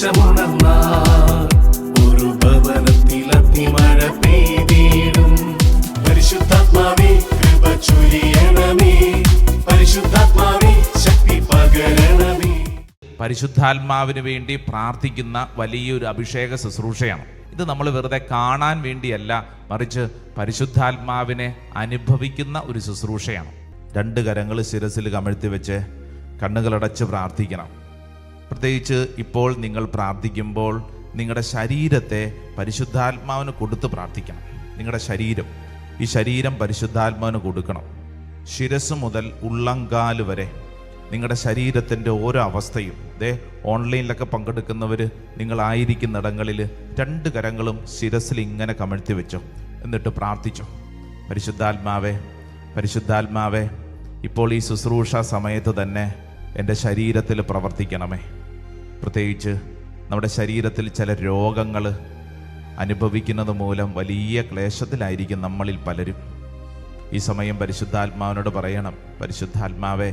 ദേശമുണർന്നാൽ ഒരു ഭവനത്തിൽ അഗ്നിമഴ പെയ്തിടും. പരിശുദ്ധാത്മാവേ കൃപ ചൊരിയണമേ, പരിശുദ്ധാത്മാവേ ശക്തി പകരണമേ. പരിശുദ്ധാത്മാവിന് വേണ്ടി പ്രാർത്ഥിക്കുന്ന വലിയൊരു അഭിഷേക ശുശ്രൂഷയാണ് ഇത്. നമ്മൾ വെറുതെ കാണാൻ വേണ്ടിയല്ല, മറിച്ച് പരിശുദ്ധാത്മാവിനെ അനുഭവിക്കുന്ന ഒരു ശുശ്രൂഷയാണ്. 2 കരങ്ങൾ ശിരസിൽ കമഴ്ത്തി വെച്ച് കണ്ണുകളടച്ച് പ്രാർത്ഥിക്കണം. പ്രത്യേകിച്ച് ഇപ്പോൾ നിങ്ങൾ പ്രാർത്ഥിക്കുമ്പോൾ നിങ്ങളുടെ ശരീരത്തെ പരിശുദ്ധാത്മാവിന് കൊടുത്ത് പ്രാർത്ഥിക്കണം. നിങ്ങളുടെ ശരീരം, ഈ ശരീരം പരിശുദ്ധാത്മാവിന് കൊടുക്കണം. ശിരസ് മുതൽ ഉള്ളങ്കാല് വരെ നിങ്ങളുടെ ശരീരത്തിൻ്റെ ഓരോ അവസ്ഥയും. ഓൺലൈനിലൊക്കെ പങ്കെടുക്കുന്നവർ നിങ്ങളായിരിക്കുന്നിടങ്ങളിൽ 2 കരങ്ങളും ശിരസിൽ ഇങ്ങനെ കമഴ്ത്തി വെച്ചോ, എന്നിട്ട് പ്രാർത്ഥിച്ചോ. പരിശുദ്ധാത്മാവേ, പരിശുദ്ധാത്മാവേ, ഇപ്പോൾ ഈ ശുശ്രൂഷ സമയത്ത് തന്നെ എൻ്റെ ശരീരത്തിൽ പ്രവർത്തിക്കണമേ. പ്രത്യേകിച്ച് നമ്മുടെ ശരീരത്തിൽ ചില രോഗങ്ങൾ അനുഭവിക്കുന്നത് മൂലം വലിയ ക്ലേശത്തിലായിരിക്കും നമ്മളിൽ പലരും. ഈ സമയം പരിശുദ്ധാത്മാവിനോട് പറയണം, പരിശുദ്ധാത്മാവേ,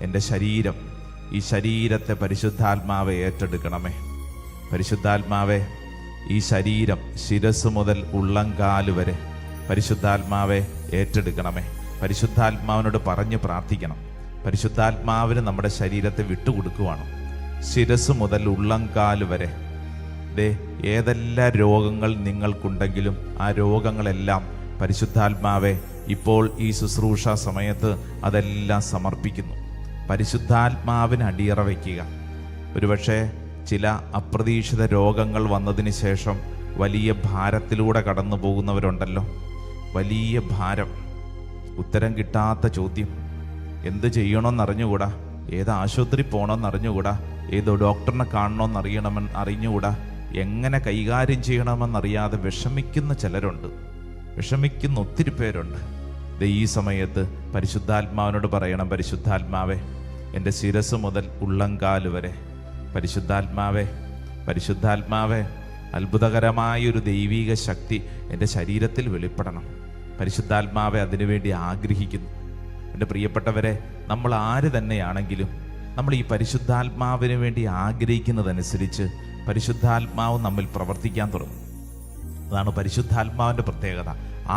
എൻ്റെ ശരീരം, ഈ ശരീരത്തെ പരിശുദ്ധാത്മാവെ ഏറ്റെടുക്കണമേ. പരിശുദ്ധാത്മാവെ, ഈ ശരീരം ശിരസ് മുതൽ ഉള്ളങ്കാല് വരെ പരിശുദ്ധാത്മാവെ ഏറ്റെടുക്കണമേ. പരിശുദ്ധാത്മാവിനോട് പറഞ്ഞ് പ്രാർത്ഥിക്കണം. പരിശുദ്ധാത്മാവിന് നമ്മുടെ ശരീരത്തെ വിട്ടുകൊടുക്കുവാണ്. ശിരസ് മുതൽ ഉള്ളങ്കാല് വരെ ഏതെല്ലാം രോഗങ്ങൾ നിങ്ങൾക്കുണ്ടെങ്കിലും ആ രോഗങ്ങളെല്ലാം പരിശുദ്ധാത്മാവെ ഇപ്പോൾ ഈ ശുശ്രൂഷ സമയത്ത് അതെല്ലാം സമർപ്പിക്കുന്നു. പരിശുദ്ധാത്മാവിന് അടിയറ വയ്ക്കുക. ഒരുപക്ഷെ ചില അപ്രതീക്ഷിത രോഗങ്ങൾ വന്നതിന് ശേഷം വലിയ ഭാരത്തിലൂടെ കടന്നു പോകുന്നവരുണ്ടല്ലോ. വലിയ ഭാരം, ഉത്തരം കിട്ടാത്ത ചോദ്യം, എന്ത് ചെയ്യണമെന്നറിഞ്ഞുകൂടാ, ഏത് ആശുപത്രി പോകണമെന്നറിഞ്ഞുകൂടാ, ഏത് ഡോക്ടറിനെ അറിഞ്ഞുകൂടാ, എങ്ങനെ കൈകാര്യം ചെയ്യണമെന്നറിയാതെ വിഷമിക്കുന്ന ചിലരുണ്ട്. വിഷമിക്കുന്ന ഒത്തിരി പേരുണ്ട്. ഈ സമയത്ത് പരിശുദ്ധാത്മാവിനോട് പറയണം, പരിശുദ്ധാത്മാവേ, എൻ്റെ ശിരസ് മുതൽ ഉള്ളങ്കാല് വരെ പരിശുദ്ധാത്മാവേ, പരിശുദ്ധാത്മാവേ, അത്ഭുതകരമായൊരു ദൈവിക ശക്തി എൻ്റെ ശരീരത്തിൽ വെളിപ്പെടണം. പരിശുദ്ധാത്മാവെ അതിനുവേണ്ടി ആഗ്രഹിക്കുന്നു. എൻ്റെ പ്രിയപ്പെട്ടവരെ, നമ്മൾ ആര് തന്നെയാണെങ്കിലും നമ്മൾ ഈ പരിശുദ്ധാത്മാവിന് വേണ്ടി ആഗ്രഹിക്കുന്നതനുസരിച്ച് പരിശുദ്ധാത്മാവ് നമ്മിൽ പ്രവർത്തിക്കാൻ തുടങ്ങും. അതാണ് പരിശുദ്ധാത്മാവിൻ്റെ പ്രത്യേകത.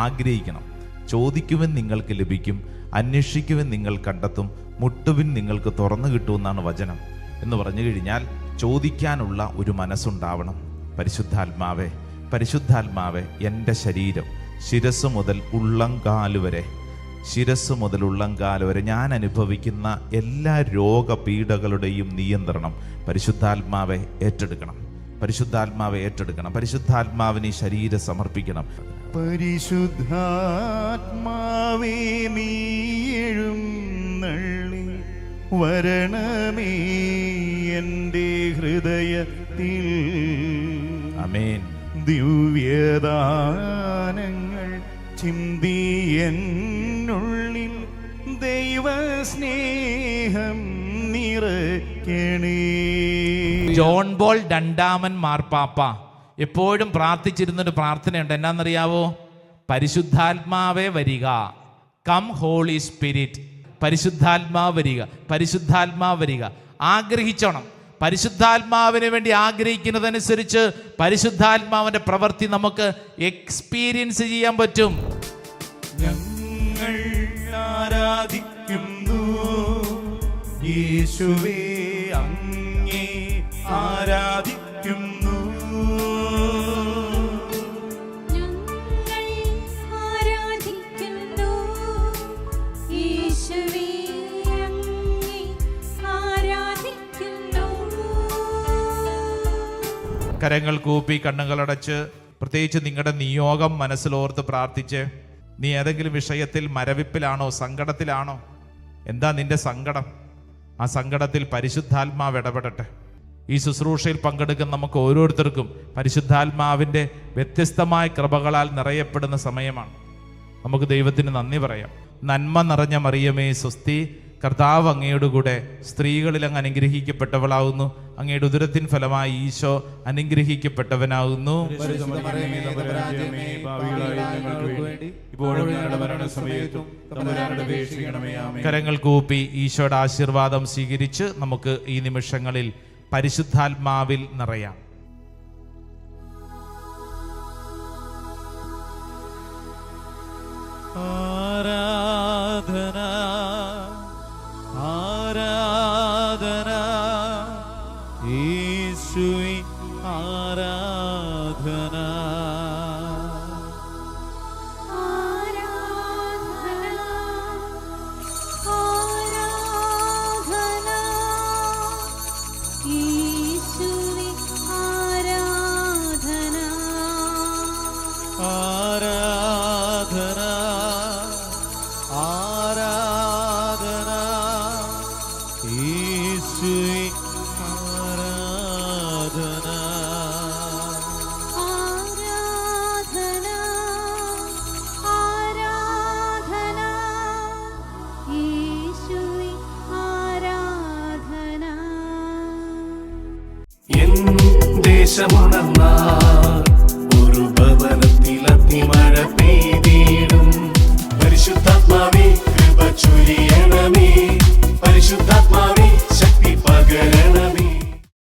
ആഗ്രഹിക്കണം. ചോദിക്കുവിൻ നിങ്ങൾക്ക് ലഭിക്കും, അന്വേഷിക്കുവിൻ നിങ്ങൾ കണ്ടെത്തും, മുട്ടുവിൻ നിങ്ങൾക്ക് തുറന്നു കിട്ടുമെന്നാണ് വചനം. എന്ന് പറഞ്ഞു കഴിഞ്ഞാൽ ചോദിക്കാനുള്ള ഒരു മനസ്സുണ്ടാവണം. പരിശുദ്ധാത്മാവേ, പരിശുദ്ധാത്മാവേ, എൻ്റെ ശരീരം ശിരസ് മുതൽ ഉള്ളങ്കാല് വരെ, ശിരസ് മുതൽ ഉള്ളങ്കാല് വരെ ഞാൻ അനുഭവിക്കുന്ന എല്ലാ രോഗപീഠകളുടെയും നിയന്ത്രണം പരിശുദ്ധാത്മാവെ ഏറ്റെടുക്കണം. പരിശുദ്ധാത്മാവെ ഏറ്റെടുക്കണം. പരിശുദ്ധാത്മാവിന് ഈ ശരീരം സമർപ്പിക്കണം. പരിശുദ്ധാത്മാവേ, നീ എഴുന്നള്ളി വരണമേ എൻ്റെ ഹൃദയത്തിൽ. ആമേൻ. ദിവ്യദാനങ്ങൾ ചിന്തി എന്നുള്ളിൽ ദൈവസ്നേഹം നിറയ്ക്കണേ. ജോൺ പോൾ രണ്ടാമൻ മാർപ്പാപ്പ എപ്പോഴും പ്രാർത്ഥിച്ചിരുന്നൊരു പ്രാർത്ഥനയുണ്ട്. എന്നാന്നറിയാവോ? പരിശുദ്ധാത്മാവേ വരിക, കം ഹോളി സ്പിരിറ്റ്. പരിശുദ്ധാത്മാവ് വരിക, പരിശുദ്ധാത്മാവ് വരിക. ആഗ്രഹിച്ചോണം. പരിശുദ്ധാത്മാവിന് വേണ്ടി ആഗ്രഹിക്കുന്നതനുസരിച്ച് പരിശുദ്ധാത്മാവിന്റെ പ്രവൃത്തി നമുക്ക് എക്സ്പീരിയൻസ് ചെയ്യാൻ പറ്റും. ഞങ്ങൾ ആരാധിക്കുന്നു യേശുവേ, അങ്ങേ ആരാധിക്കുന്നു. കരങ്ങൾ കൂപ്പി കണ്ണുകളടച്ച് പ്രത്യേകിച്ച് നിങ്ങളുടെ നിയോഗം മനസ്സിലോർത്ത് പ്രാർത്ഥിച്ച്. നീ ഏതെങ്കിലും വിഷയത്തിൽ മരവിപ്പിലാണോ, സങ്കടത്തിലാണോ? എന്താ നിന്റെ സങ്കടം? ആ സങ്കടത്തിൽ പരിശുദ്ധാത്മാവ് ഇടപെടട്ടെ. ഈ ശുശ്രൂഷയിൽ പങ്കെടുക്കുന്ന നമുക്ക് ഓരോരുത്തർക്കും പരിശുദ്ധാത്മാവിൻ്റെ വ്യത്യസ്തമായ കൃപകളാൽ നിറയപ്പെടുന്ന സമയമാണ്. നമുക്ക് ദൈവത്തിന് നന്ദി പറയാം. നന്മ നിറഞ്ഞ മറിയമേ സ്വസ്തി, കർത്താവ് അങ്ങയുടെ കൂടെ സ്ത്രീകളിൽ അങ്ങ് അനുഗ്രഹിക്കപ്പെട്ടവളാകുന്നു. അങ്ങയുടെ ഉദരത്തിൻ ഫലമായി ഈശോ അനുഗ്രഹിക്കപ്പെട്ടവനാകുന്നു. കരങ്ങൾ കൂപ്പി ഈശോയുടെ ആശീർവാദം സ്വീകരിച്ച് നമുക്ക് ഈ നിമിഷങ്ങളിൽ പരിശുദ്ധാത്മാവിൽ നിറയാം. ആരാധന ആരാധന യേശുവേ ആരാധന ആരാധന ആരാധന യേശുവേ ആരാധന എൻ ദേശമുണർന്ന